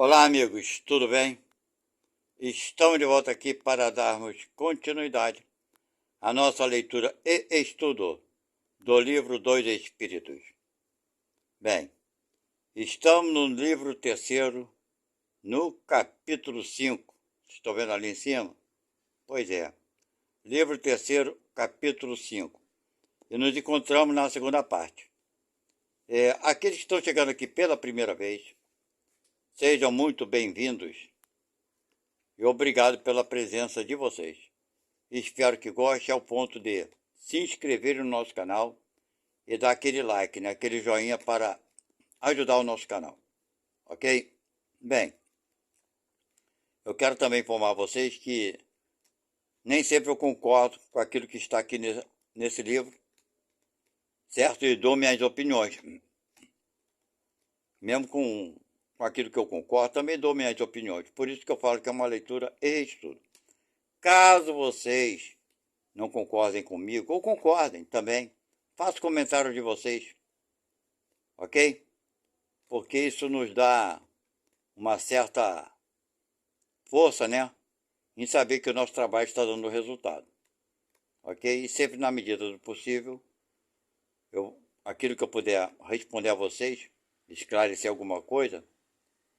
Olá, amigos, tudo bem? Estamos de volta aqui para darmos continuidade à nossa leitura e estudo do livro Dois Espíritos. Bem, estamos no livro terceiro, no capítulo 5. Estou vendo ali em cima? Pois é, livro terceiro, capítulo 5. E nos encontramos na segunda parte. Aqueles que estão chegando aqui pela primeira vez, sejam muito bem-vindos. E obrigado pela presença de vocês. Espero que goste ao ponto de se inscrever no nosso canal e dar aquele like, né? Aquele joinha para ajudar o nosso canal. Ok? Bem, eu quero também informar vocês que nem sempre eu concordo com aquilo que está aqui nesse livro, certo? E dou minhas opiniões. Mesmo com aquilo que eu concordo, também dou minhas opiniões. Por isso que eu falo que é uma leitura e estudo. Caso vocês não concordem comigo, ou concordem também, faço comentário de vocês, ok? Porque isso nos dá uma certa força, né? Em saber que o nosso trabalho está dando resultado, ok? E sempre na medida do possível, aquilo que eu puder responder a vocês, esclarecer alguma coisa,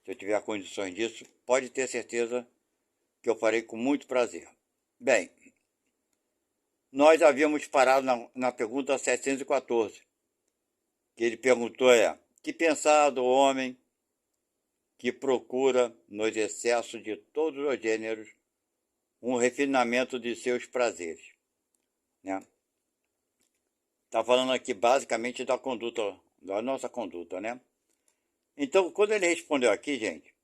se eu tiver condições disso, pode ter certeza que eu farei com muito prazer. Bem, nós havíamos parado na pergunta 714, que ele perguntou que pensar do homem que procura, nos excessos de todos os gêneros, um refinamento de seus prazeres, né? Está falando aqui basicamente da conduta, da nossa conduta, né? Então, quando ele respondeu aqui, gente,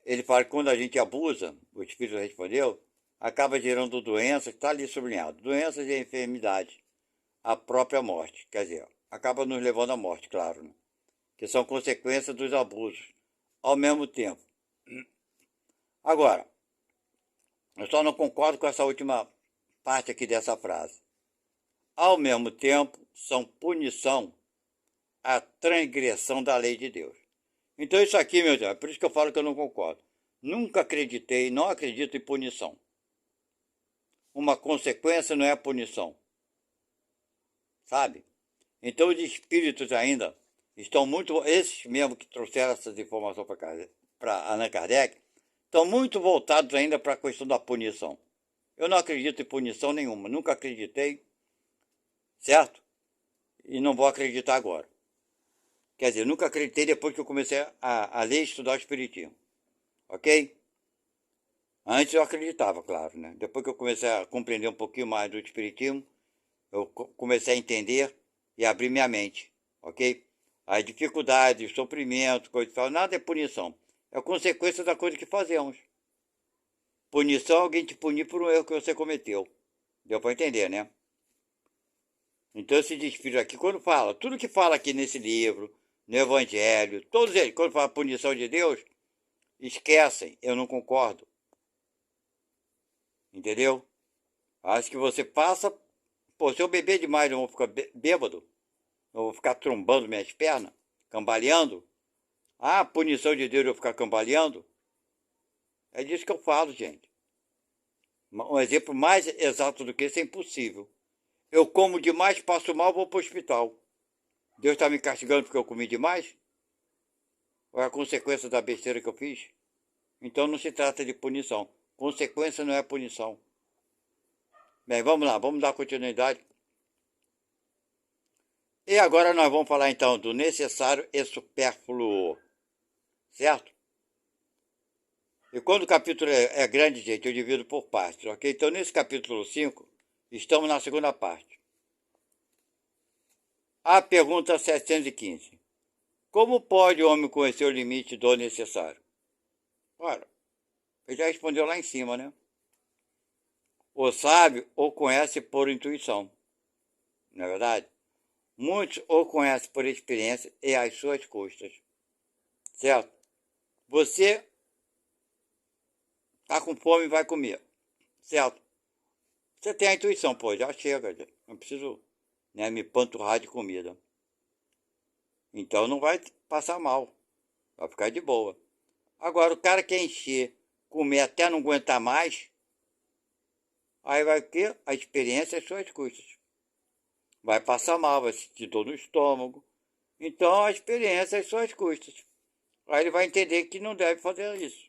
ele fala que quando a gente abusa, o Espírito respondeu, acaba gerando doenças, está ali sublinhado, doenças e enfermidades, a própria morte, quer dizer, acaba nos levando à morte, claro, né? Que são consequências dos abusos, ao mesmo tempo. Agora, eu só não concordo com essa última parte aqui dessa frase. Ao mesmo tempo, são punição à transgressão da lei de Deus. Então isso aqui, meu Deus, é por isso que eu falo que eu não concordo. Nunca acreditei, não acredito em punição. Uma consequência não é punição, sabe? Então os espíritos ainda estão muito, esses mesmo que trouxeram essas informações para Allan Kardec, estão muito voltados ainda para a questão da punição. Eu não acredito em punição nenhuma, nunca acreditei, certo? E não vou acreditar agora. Quer dizer, nunca acreditei depois que eu comecei a ler e estudar o Espiritismo. Ok? Antes eu acreditava, claro, né? Depois que eu comecei a compreender um pouquinho mais do Espiritismo, eu comecei a entender e abrir minha mente. Ok? As dificuldades, o sofrimento, coisa e tal, nada é punição. É a consequência da coisa que fazemos. Punição é alguém te punir por um erro que você cometeu. Deu para entender, né? Então esse espírito aqui, quando fala, tudo que fala aqui nesse livro, no Evangelho, todos eles, quando fala punição de Deus, esquecem, eu não concordo. Entendeu? Acho que você passa, pô, se eu beber demais, eu vou ficar bêbado, eu vou ficar trombando minhas pernas, cambaleando. Ah, punição de Deus eu ficar cambaleando? É disso que eu falo, gente. Um exemplo mais exato do que isso é impossível. Eu como demais, passo mal, vou para o hospital. Deus está me castigando porque eu comi demais? Ou é a consequência da besteira que eu fiz? Então não se trata de punição. Consequência não é punição. Bem, vamos lá, vamos dar continuidade. E agora nós vamos falar então do necessário e supérfluo. Certo? E quando o capítulo é grande, gente, eu divido por partes, ok? Então nesse capítulo 5, estamos na segunda parte. A pergunta 715. Como pode o homem conhecer o limite do necessário? Ora, ele já respondeu lá em cima, né? O sábio o conhece por intuição, não é verdade? Muitos o conhecem por experiência e às suas custas, certo? Você está com fome e vai comer, certo? Você tem a intuição, pô, já chega, não preciso, né, me panturrar de comida. Então não vai passar mal. vai ficar de boa. Agora, o cara quer encher, comer até não aguentar mais, aí vai ter a experiência às suas custas. Vai passar mal, vai sentir dor no estômago. Então, a experiência às suas custas. Aí ele vai entender que não deve fazer isso.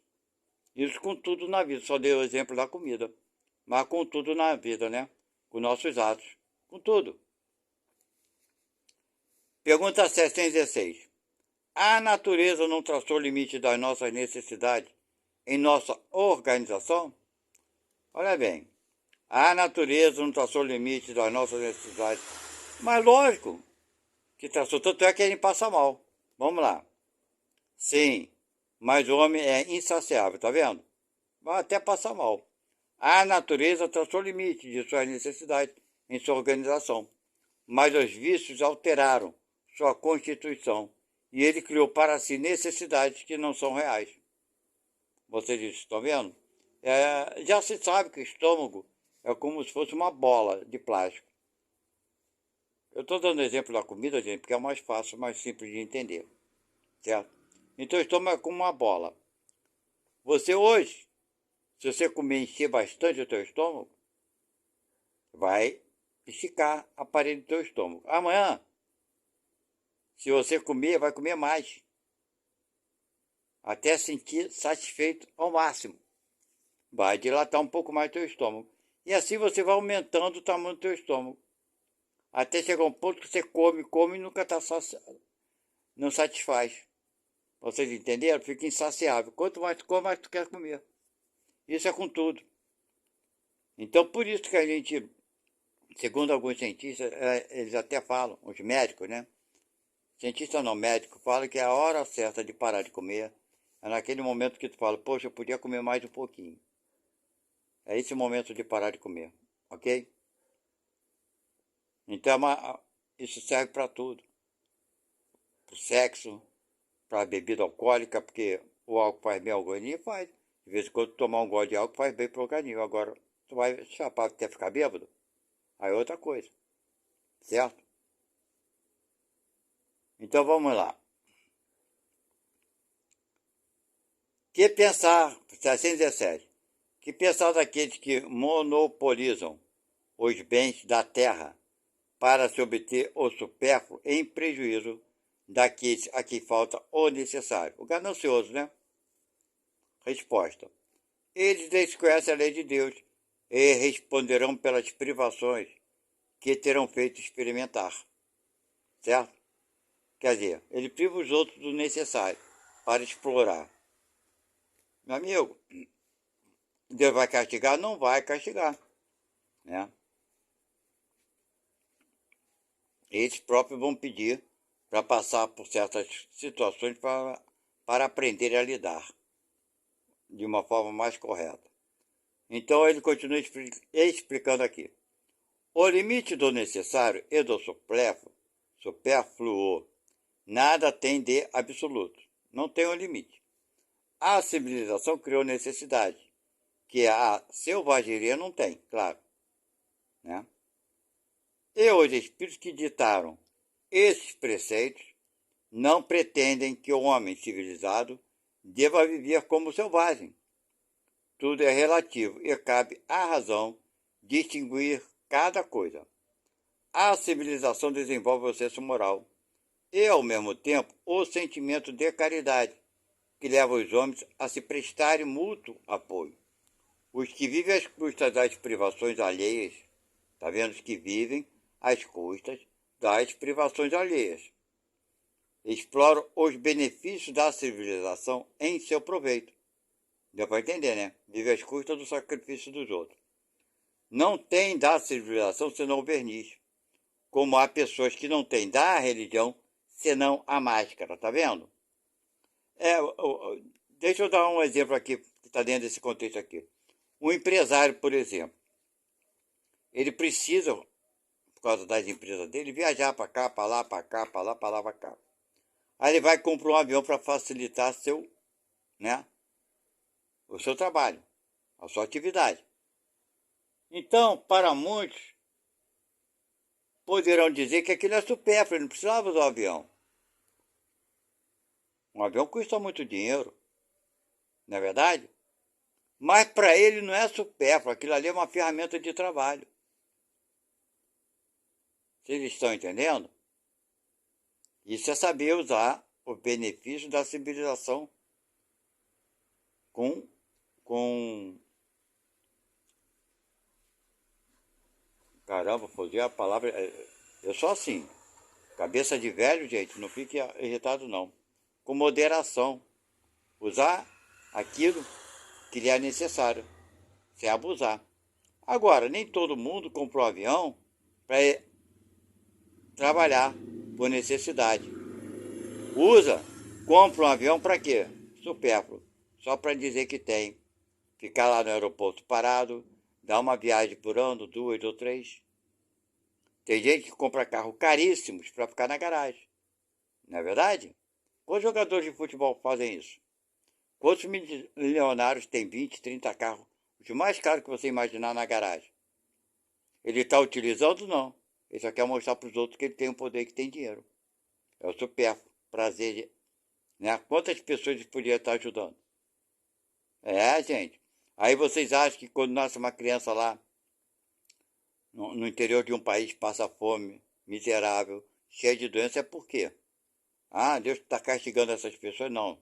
Isso com tudo na vida. Só dei o exemplo da comida. Mas com tudo na vida, né? Com nossos atos. Com tudo. Pergunta 716. A natureza não traçou limite das nossas necessidades em nossa organização? Olha bem. A natureza não traçou limite das nossas necessidades. Mas lógico que traçou. Tanto é que a gente passa mal. Vamos lá. Sim, mas o homem é insaciável, tá vendo? Vai até passar mal. A natureza traçou limite de suas necessidades em sua organização, mas os vícios alteraram sua constituição e ele criou para si necessidades que não são reais. Vocês estão vendo? Já se sabe que o estômago é como se fosse uma bola de plástico. Eu estou dando exemplo da comida, gente, porque é mais fácil, mais simples de entender, certo? Então o estômago é como uma bola. Você hoje, se você comer e encher bastante o teu estômago, vai esticar a parede do teu estômago. Amanhã, se você comer, vai comer mais. Até sentir satisfeito ao máximo. Vai dilatar um pouco mais o teu estômago. E assim você vai aumentando o tamanho do teu estômago. Até chegar um ponto que você come e nunca está saciado. Não satisfaz. Vocês entenderam? Fica insaciável. Quanto mais tu come, mais tu quer comer. Isso é com tudo. Então, por isso que a gente, segundo alguns cientistas, eles até falam, os médicos, né? Cientista não, médico, fala que a hora certa de parar de comer é naquele momento que tu fala, poxa, eu podia comer mais um pouquinho. É esse momento de parar de comer, ok? Então, isso serve para tudo. Para o sexo, para a bebida alcoólica, porque o álcool faz bem ao organismo, faz. De vez em quando tomar um gole de álcool faz bem para o organismo. Agora, tu vai chapar até ficar bêbado? Aí é outra coisa, certo? Então vamos lá. Que pensar, 717, que pensar daqueles que monopolizam os bens da terra para se obter o supérfluo em prejuízo daqueles a quem falta o necessário? O ganancioso, né? Resposta. Eles desconhecem a lei de Deus e responderão pelas privações que terão feito experimentar. Certo? Quer dizer, ele priva os outros do necessário para explorar. Meu amigo, Deus vai castigar? Não vai castigar. Né? Eles próprios vão pedir para passar por certas situações para aprender a lidar de uma forma mais correta. Então ele continua explicando aqui. O limite do necessário e do supérfluo nada tem de absoluto. Não tem um limite. A civilização criou necessidade, que a selvageria não tem, claro. Né? E os espíritos que ditaram esses preceitos não pretendem que o homem civilizado deva viver como selvagem. Tudo é relativo e cabe à razão distinguir cada coisa. A civilização desenvolve o senso moral e, ao mesmo tempo, o sentimento de caridade, que leva os homens a se prestarem mútuo apoio. Os que vivem às custas das privações alheias, está vendo? Os que vivem às custas das privações alheias, exploram os benefícios da civilização em seu proveito. Deu para entender, né? Vive às custas do sacrifício dos outros. Não tem da civilização senão o verniz, como há pessoas que não têm da religião senão a máscara, tá vendo? Deixa eu dar um exemplo aqui, que está dentro desse contexto aqui. Um empresário, por exemplo, ele precisa, por causa das empresas dele, viajar para cá, para lá, para cá, para lá, para lá, para cá. Aí ele vai comprar um avião para facilitar o seu trabalho, a sua atividade. Então, para muitos, poderão dizer que aquilo é supérfluo, ele não precisava do avião. Um avião custa muito dinheiro, não é verdade? Mas para ele não é supérfluo, aquilo ali é uma ferramenta de trabalho. Vocês estão entendendo? Isso é saber usar o benefício da civilização com caramba, fugir a palavra. Eu sou assim. Cabeça de velho, gente, não fique irritado não. Com moderação. Usar aquilo que lhe é necessário, sem abusar. Agora, nem todo mundo comprou um avião para trabalhar por necessidade. Usa, compra um avião para quê? Supérfluo. Só para dizer que tem. Ficar lá no aeroporto parado, dar uma viagem por ano, 2 ou 3. Tem gente que compra carros caríssimos para ficar na garagem. Não é verdade? Quantos jogadores de futebol fazem isso? Quantos milionários têm 20, 30 carros? Os mais caros que você imaginar na garagem. Ele está utilizando? Não. Ele só quer mostrar para os outros que ele tem o poder, que tem dinheiro. É o supérfluo, prazer. Né? Quantas pessoas ele podia estar ajudando? Gente. Aí vocês acham que quando nasce uma criança lá, no interior de um país, passa fome, miserável, cheia de doença, é por quê? Ah, Deus está castigando essas pessoas? Não.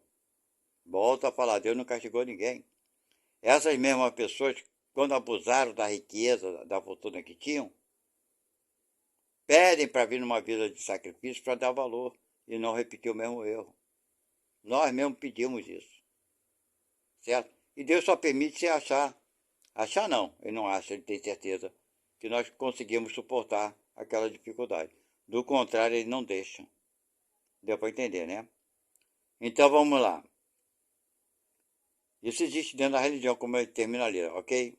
Volto a falar, Deus não castigou ninguém. Essas mesmas pessoas, quando abusaram da riqueza, da fortuna que tinham, pedem para vir numa vida de sacrifício para dar valor e não repetir o mesmo erro. Nós mesmos pedimos isso, certo? E Deus só permite se achar. Achar não, ele não acha, ele tem certeza que nós conseguimos suportar aquela dificuldade. Do contrário, ele não deixa. Deu para entender, né? Então vamos lá. Isso existe dentro da religião, como ele termina ali, ok?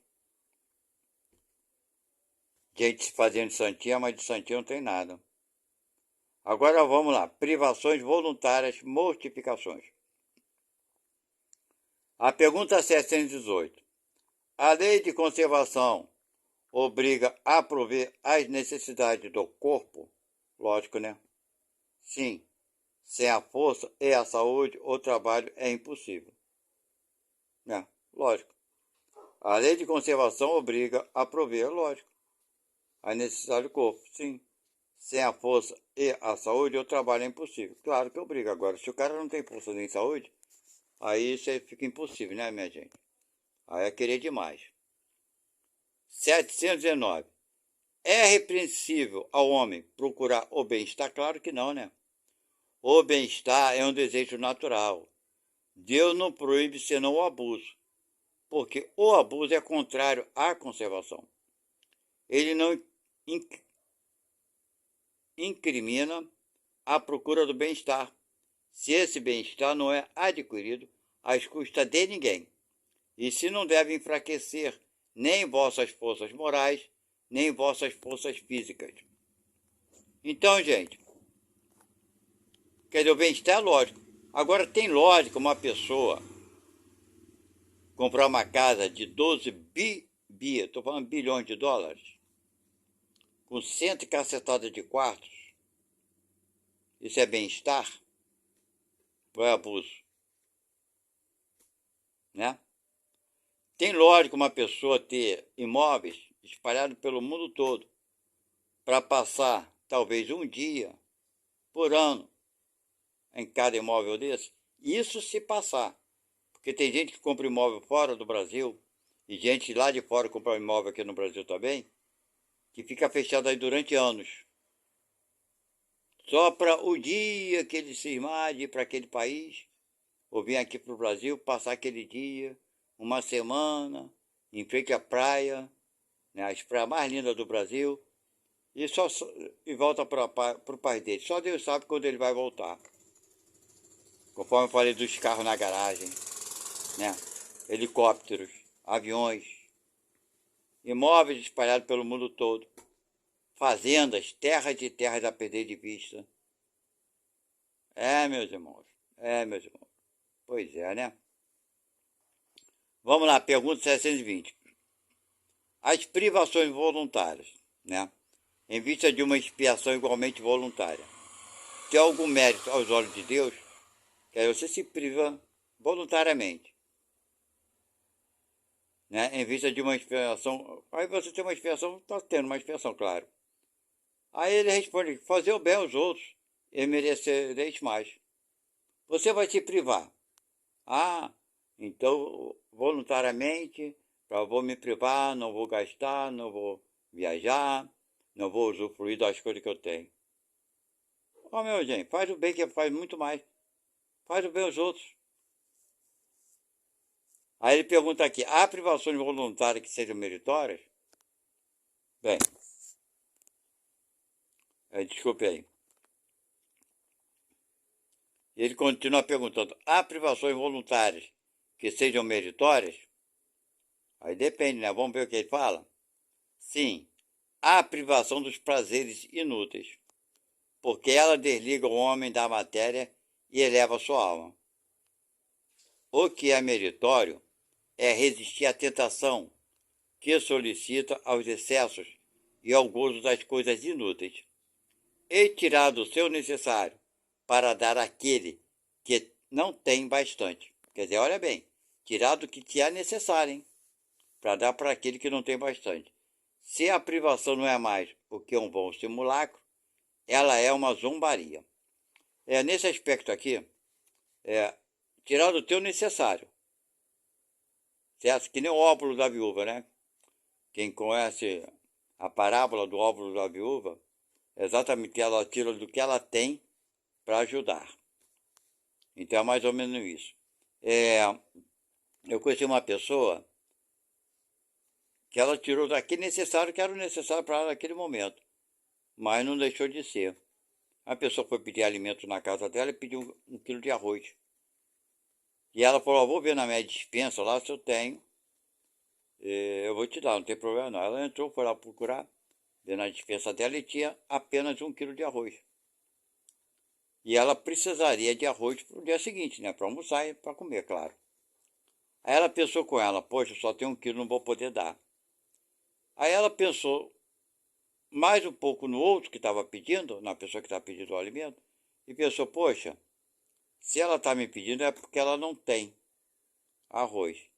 Gente fazendo santinha, mas de santinha não tem nada. Agora vamos lá. Privações voluntárias, mortificações. A pergunta 718. A lei de conservação obriga a prover as necessidades do corpo? Lógico, né? Sim. Sem a força e a saúde, o trabalho é impossível. Lógico. A lei de conservação obriga a prover, lógico, a necessidade do corpo. Sim. Sem a força e a saúde, o trabalho é impossível. Claro que obriga. Agora, se o cara não tem força nem saúde, aí isso fica impossível, né, minha gente? Aí é querer demais. 719. É repreensível ao homem procurar o bem-estar? Claro que não, né? O bem-estar é um desejo natural. Deus não proíbe senão o abuso, porque o abuso é contrário à conservação. Ele não incrimina a procura do bem-estar, se esse bem-estar não é adquirido às custas de ninguém, e se não deve enfraquecer nem vossas forças morais, nem vossas forças físicas. Então, gente, quer dizer, o bem-estar é lógico. Agora, tem lógica uma pessoa comprar uma casa de 12 estou falando bilhões de dólares, com 100 e cacetada de quartos? Isso é bem-estar? Ou é abuso? Né? Tem lógica uma pessoa ter imóveis espalhados pelo mundo todo para passar talvez um dia por ano em cada imóvel desse? Isso se passar. Porque tem gente que compra imóvel fora do Brasil e gente lá de fora compra imóvel aqui no Brasil também, que fica fechado aí durante anos. Só para o dia que ele cismar de ir para aquele país, ou vir aqui para o Brasil, passar aquele dia, uma semana, em frente à praia, né, as praias mais lindas do Brasil, e volta para o país dele. Só Deus sabe quando ele vai voltar. Conforme eu falei dos carros na garagem, né? Helicópteros, aviões, imóveis espalhados pelo mundo todo, fazendas, terras e terras a perder de vista. Meus irmãos, meus irmãos. Pois é, né? Vamos lá, pergunta 720. As privações voluntárias, né? Em vista de uma expiação igualmente voluntária, tem algum mérito aos olhos de Deus? Que aí você se priva voluntariamente, né? Em vista de uma expiação. Aí você tem uma expiação, está tendo uma expiação, claro. Aí ele responde: fazer o bem aos outros e merecereis mais. Você vai se privar. Ah, então voluntariamente, vou me privar, não vou gastar, não vou viajar, não vou usufruir das coisas que eu tenho. Ó, meu gente, faz o bem que faz muito mais. Faz o bem aos outros. Aí ele pergunta aqui: há privações voluntárias que sejam meritórias? Bem, desculpe aí. Ele continua perguntando: há privações voluntárias que sejam meritórias? Aí depende, né? Vamos ver o que ele fala. Sim, há privação dos prazeres inúteis, porque ela desliga o homem da matéria e eleva sua alma. O que é meritório é resistir à tentação que solicita aos excessos e ao gozo das coisas inúteis, e tirar do seu necessário para dar àquele que não tem bastante. Quer dizer, olha bem, tirar do que te é necessário, hein? Para dar para aquele que não tem bastante. Se a privação não é mais o que um bom simulacro, ela é uma zombaria. Nesse aspecto aqui, tirar do teu necessário. Certo? Que nem o óvulo da viúva, né? Quem conhece a parábola do óvulo da viúva, é exatamente que ela tira do que ela tem para ajudar. Então é mais ou menos isso. Eu conheci uma pessoa que ela tirou daquele necessário que era o necessário para ela naquele momento, mas não deixou de ser. A pessoa foi pedir alimento na casa dela e pediu um quilo de arroz. E ela falou: vou ver na minha despensa lá se eu tenho. Eu vou te dar, não tem problema não. Ela entrou, foi lá procurar, ver na despensa dela e tinha apenas um quilo de arroz. E ela precisaria de arroz para o dia seguinte, né? Para almoçar e para comer, claro. Aí ela pensou com ela: poxa, só tem um quilo, não vou poder dar. Aí ela pensou mais um pouco no outro que estava pedindo, na pessoa que estava pedindo o alimento, e pensou: poxa, se ela está me pedindo é porque ela não tem arroz.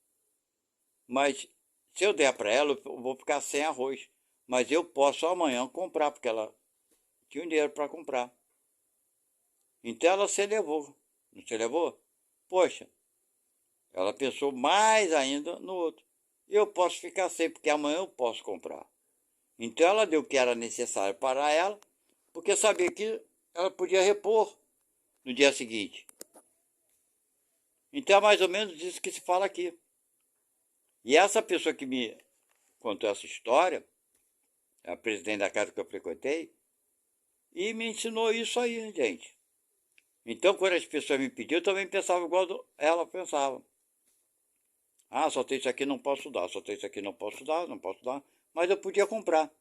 Mas se eu der para ela, eu vou ficar sem arroz. Mas eu posso amanhã comprar, porque ela tinha um dinheiro para comprar. Então ela se elevou. Não se elevou? Poxa, ela pensou mais ainda no outro. Eu posso ficar sem, porque amanhã eu posso comprar. Então ela deu o que era necessário para ela, porque sabia que ela podia repor no dia seguinte. Então é mais ou menos isso que se fala aqui. E essa pessoa que me contou essa história, a presidente da casa que eu frequentei, e me ensinou isso aí, gente. Então, quando as pessoas me pediam, eu também pensava igual ela pensava. Ah, só tem isso aqui, não posso dar. Só tem isso aqui, não posso dar, não posso dar. Mas eu podia comprar.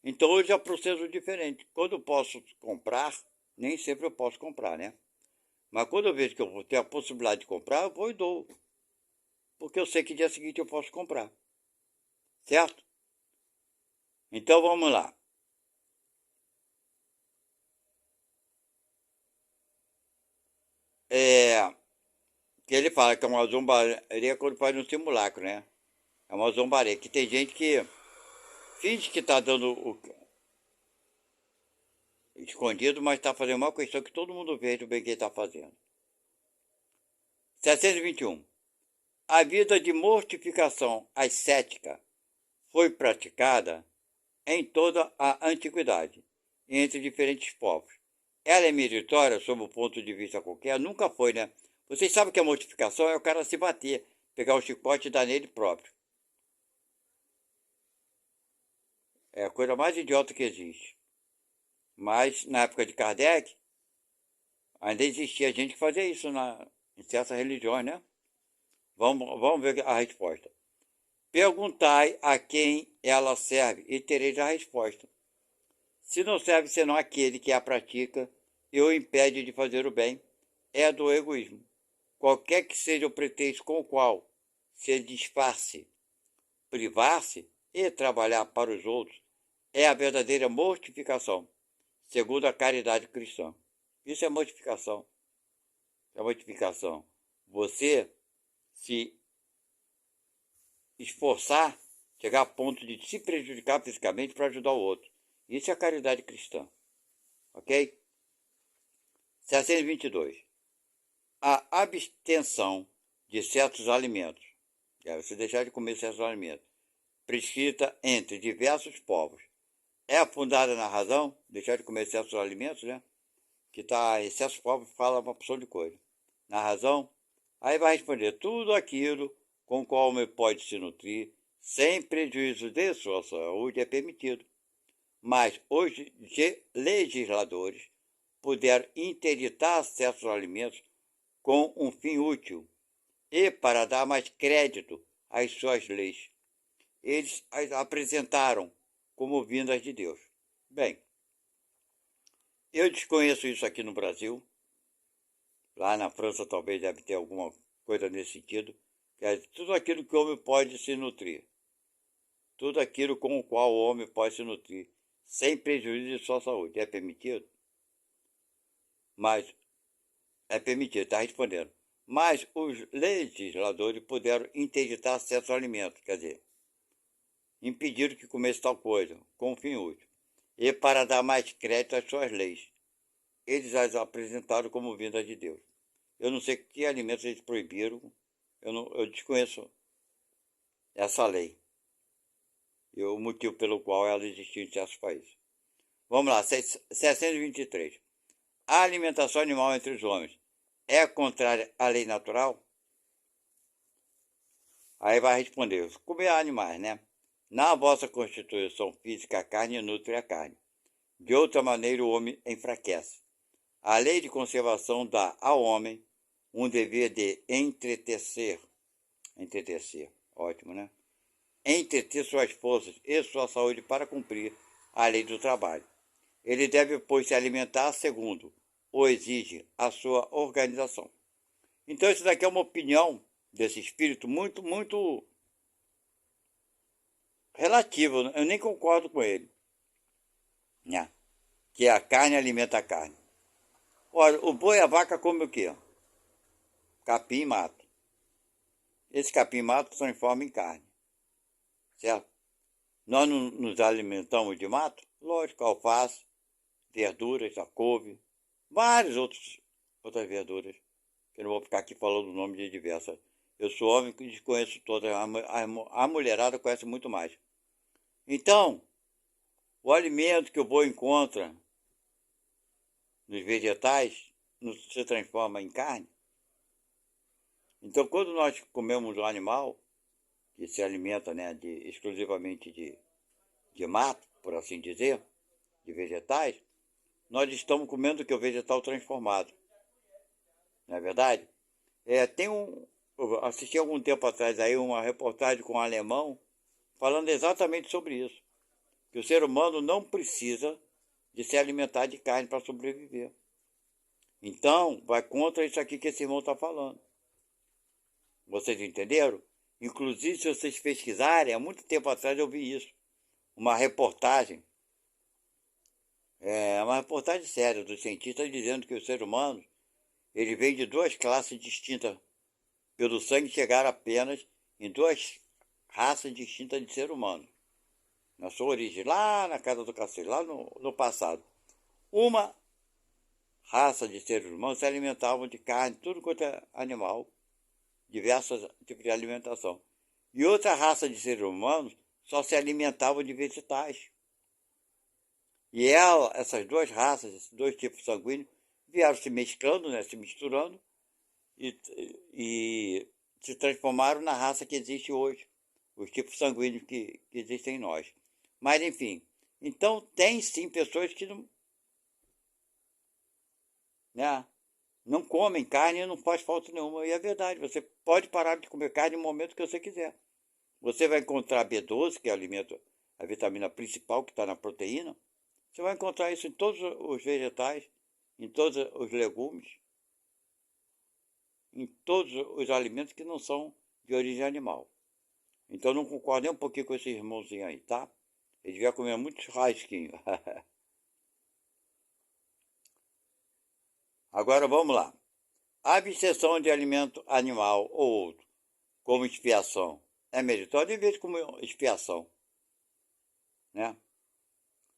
Então, hoje é um processo diferente. Quando eu posso comprar, nem sempre eu posso comprar, né? Mas quando eu vejo que eu vou ter a possibilidade de comprar, eu vou e dou. Porque eu sei que dia seguinte eu posso comprar. Certo? Então, vamos lá. Que ele fala que é uma zombaria quando faz um simulacro, né? É uma zombaria. Que tem gente que finge que está dando o escondido, mas está fazendo uma questão que todo mundo vê do bem que ele está fazendo. 721. A vida de mortificação ascética foi praticada em toda a antiguidade, entre diferentes povos. Ela é meritória sob o ponto de vista qualquer? Nunca foi, né? Vocês sabem que a mortificação é o cara se bater, pegar o chicote e dar nele próprio. É a coisa mais idiota que existe. Mas, na época de Kardec, ainda existia gente que fazia isso em certas religiões, né? Vamos ver a resposta. Perguntai a quem ela serve e tereis a resposta. Se não serve senão aquele que a pratica e o impede de fazer o bem, é do egoísmo. Qualquer que seja o pretexto com o qual se disfarce, privar-se e trabalhar para os outros, é a verdadeira mortificação, segundo a caridade cristã. Isso é mortificação. a mortificação? Você se esforçar, chegar a ponto de se prejudicar fisicamente para ajudar o outro. Isso é a caridade cristã. Ok? 722. A abstenção de certos alimentos, você deixar de comer certos alimentos, prescrita entre diversos povos, é fundada na razão? Deixar de comer certos alimentos, né? Que está excesso de povos fala uma opção de coisa. Na razão? Aí vai responder, tudo aquilo com o qual o homem pode se nutrir, sem prejuízo de sua saúde, é permitido. Mas os legisladores puderam interditar certos alimentos com um fim útil e para dar mais crédito às suas leis. Eles as apresentaram como vindas de Deus. Bem, eu desconheço isso aqui no Brasil. Lá na França talvez deve ter alguma coisa nesse sentido. Que é tudo aquilo que o homem pode se nutrir. Tudo aquilo com o qual o homem pode se nutrir, sem prejuízo de sua saúde. É permitido? Mas é permitido, está respondendo. Mas os legisladores puderam interditar certos alimentos, quer dizer, impediram que comesse tal coisa, com um fim útil, e para dar mais crédito às suas leis. Eles as apresentaram como vindas de Deus. Eu não sei que alimentos eles proibiram, eu desconheço essa lei e o motivo pelo qual ela existiu em certos países. Vamos lá, 723. A alimentação animal entre os homens é contrária à lei natural? Aí vai responder, comer animais, né? Na vossa constituição física, a carne nutre a carne. De outra maneira, o homem enfraquece. A lei de conservação dá ao homem um dever de entretecer, ótimo, né? Entreter suas forças e sua saúde para cumprir a lei do trabalho. Ele deve, pois, se alimentar segundo o exige a sua organização. Então, isso daqui é uma opinião desse espírito muito relativa. Eu nem concordo com ele, né? Que a carne alimenta a carne. Ora, o boi e a vaca comem o quê? Capim e mato. Esse capim e mato transforma em carne, certo? Nós não nos alimentamos de mato? Lógico, alface, verduras, a couve, várias outras verduras, que eu não vou ficar aqui falando o nome de diversas. Eu sou homem que desconheço todas, a mulherada conhece muito mais. Então, o alimento que o boi encontra nos vegetais não se transforma em carne. Então, quando nós comemos um animal que se alimenta, né, exclusivamente de mato, por assim dizer, de vegetais, nós estamos comendo que o vegetal transformado. Não é verdade? Eu assisti algum tempo atrás aí uma reportagem com um alemão falando exatamente sobre isso. Que o ser humano não precisa de se alimentar de carne para sobreviver. Então, vai contra isso aqui que esse irmão está falando. Vocês entenderam? Inclusive, se vocês pesquisarem, há muito tempo atrás eu vi isso. Uma reportagem, uma reportagem séria dos cientistas dizendo que o ser humano ele vem de duas classes distintas. Pelo sangue chegaram apenas em duas raças distintas de ser humano. Na sua origem, lá na casa do cacete, lá no passado. Uma raça de seres humanos se alimentavam de carne, tudo quanto é animal, diversos tipos de alimentação. E outra raça de seres humanos só se alimentavam de vegetais. E essas duas raças, esses dois tipos sanguíneos, vieram se mesclando, né, se misturando, e se transformaram na raça que existe hoje, os tipos sanguíneos que existem em nós. Mas, enfim, então tem sim pessoas que não comem carne e não faz falta nenhuma. E é verdade, você pode parar de comer carne no momento que você quiser. Você vai encontrar B12, que é a vitamina principal que está na proteína. Você vai encontrar isso em todos os vegetais, em todos os legumes, em todos os alimentos que não são de origem animal. Então não concordo nem um pouquinho com esse irmãozinho aí, tá? Ele devia comer muito churrasquinho. Agora vamos lá. A abstenção de alimento animal ou outro, como expiação, é meritório em vez de como expiação, né?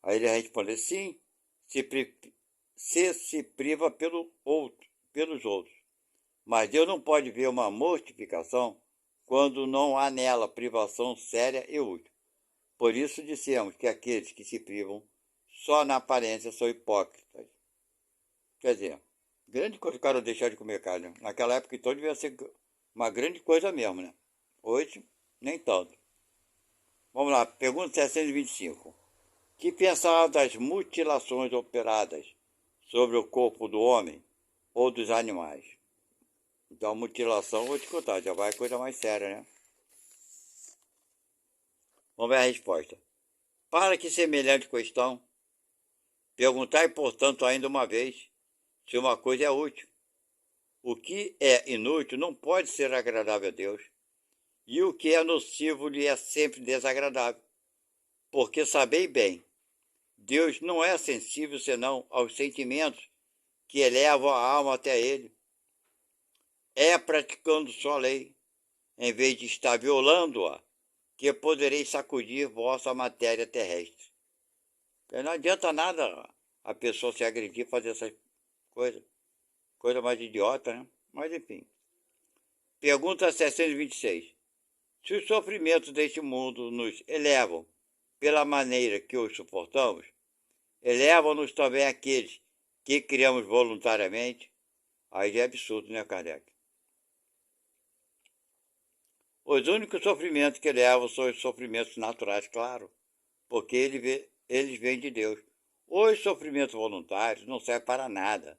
Aí ele vai responder, sim, se priva pelos outros. Mas Deus não pode ver uma mortificação quando não há nela privação séria e útil. Por isso dissemos que aqueles que se privam só na aparência são hipócritas. Quer dizer, grande coisa o cara deixar de comer carne. Naquela época então devia ser uma grande coisa mesmo, né? Hoje, nem tanto. Vamos lá, pergunta 725. Que pensar das mutilações operadas sobre o corpo do homem ou dos animais? Então, mutilação, vou te contar, já vai coisa mais séria, né? Vamos ver a resposta. Para que semelhante questão, perguntai, portanto, ainda uma vez, se uma coisa é útil. O que é inútil não pode ser agradável a Deus, e o que é nocivo lhe é sempre desagradável. Porque sabei bem, Deus não é sensível senão aos sentimentos que elevam a alma até ele. É praticando só a lei, em vez de estar violando-a, que podereis sacudir vossa matéria terrestre. Porque não adianta nada a pessoa se agredir, fazer essas coisas. Coisa mais idiota, né? Mas enfim. Pergunta 626. Se os sofrimentos deste mundo nos elevam pela maneira que os suportamos, elevam-nos também aqueles que criamos voluntariamente? Aí é absurdo, né, Kardec? Os únicos sofrimentos que elevam são os sofrimentos naturais, claro, porque eles vêm de Deus. Os sofrimentos voluntários não servem para nada,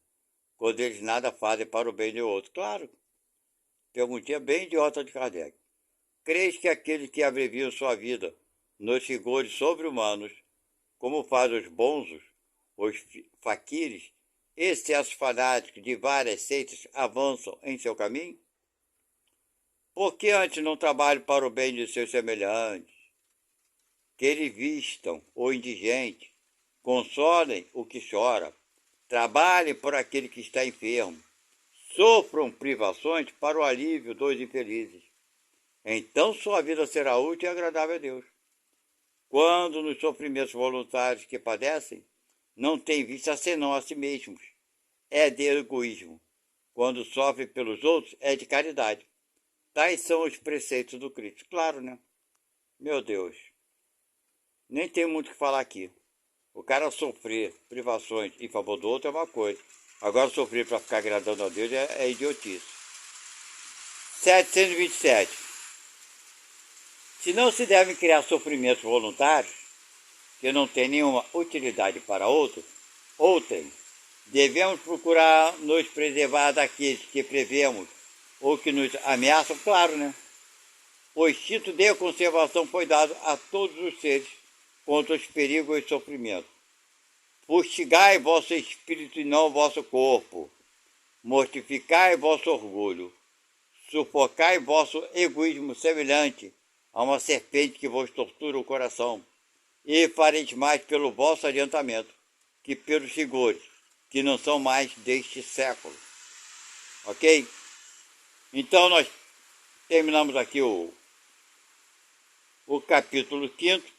quando eles nada fazem para o bem do outro. Claro, perguntinha bem idiota de Kardec. Creis que aqueles que abreviam sua vida nos rigores sobre-humanos, como fazem os bonzos, os faquires, excessos fanáticos de várias seitas avançam em seu caminho? Por que antes não trabalham para o bem de seus semelhantes? Que eles vistam o indigente, consolem o que chora, trabalhem por aquele que está enfermo, sofram privações para o alívio dos infelizes. Então sua vida será útil e agradável a Deus. Quando nos sofrimentos voluntários que padecem, não tem vista senão a si mesmos. É de egoísmo. Quando sofre pelos outros, é de caridade. Tais são os preceitos do Cristo. Claro, né? Meu Deus. Nem tem muito o que falar aqui. O cara sofrer privações em favor do outro é uma coisa. Agora sofrer para ficar agradando a Deus é idiotice. 727. Se não se devem criar sofrimentos voluntários, que não têm nenhuma utilidade para outrem, devemos procurar nos preservar daqueles que prevemos ou que nos ameaçam, claro, né? O instinto de conservação foi dado a todos os seres contra os perigos e sofrimentos. Fustigai vosso espírito e não vosso corpo. Mortificai vosso orgulho. Sufocai vosso egoísmo semelhante a uma serpente que vos tortura o coração. E fareis mais pelo vosso adiantamento que pelos rigores, que não são mais deste século. Ok? Então nós terminamos aqui o capítulo 5.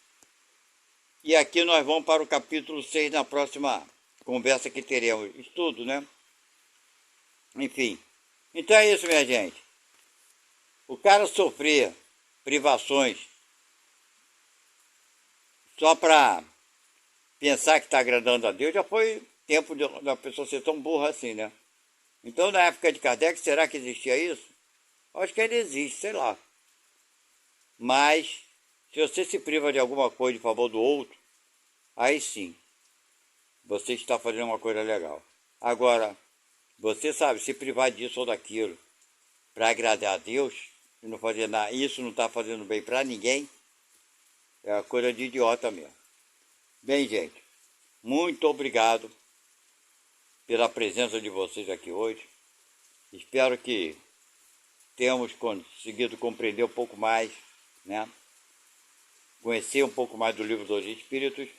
E aqui nós vamos para o capítulo 6 na próxima conversa que teremos. Estudo, né? Enfim. Então é isso, minha gente. O cara sofrer privações só para pensar que está agradando a Deus, já foi tempo da pessoa ser tão burra assim, né? Então, na época de Kardec, será que existia isso? Acho que ainda existe, sei lá. Mas, se você se priva de alguma coisa em favor do outro, aí sim, você está fazendo uma coisa legal. Agora, você sabe, se privar disso ou daquilo para agradar a Deus, e não fazer nada, isso não está fazendo bem para ninguém, é uma coisa de idiota mesmo. Bem, gente, muito obrigado pela presença de vocês aqui hoje. Espero que tenhamos conseguido compreender um pouco mais, né? Conhecer um pouco mais do Livro dos Espíritos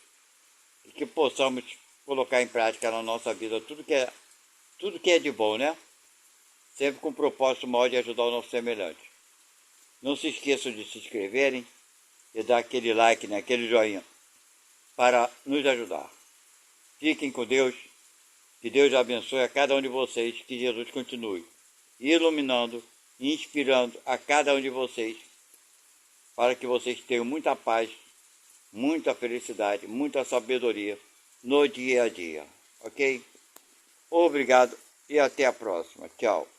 e que possamos colocar em prática na nossa vida tudo que é de bom, né? sempre com o propósito maior de ajudar o nosso semelhante. Não se esqueçam de se inscreverem e dar aquele like, né, aquele joinha, para nos ajudar. Fiquem com Deus, que Deus abençoe a cada um de vocês, que Jesus continue iluminando e inspirando a cada um de vocês, para que vocês tenham muita paz, muita felicidade, muita sabedoria no dia a dia, ok? Obrigado e até a próxima. Tchau.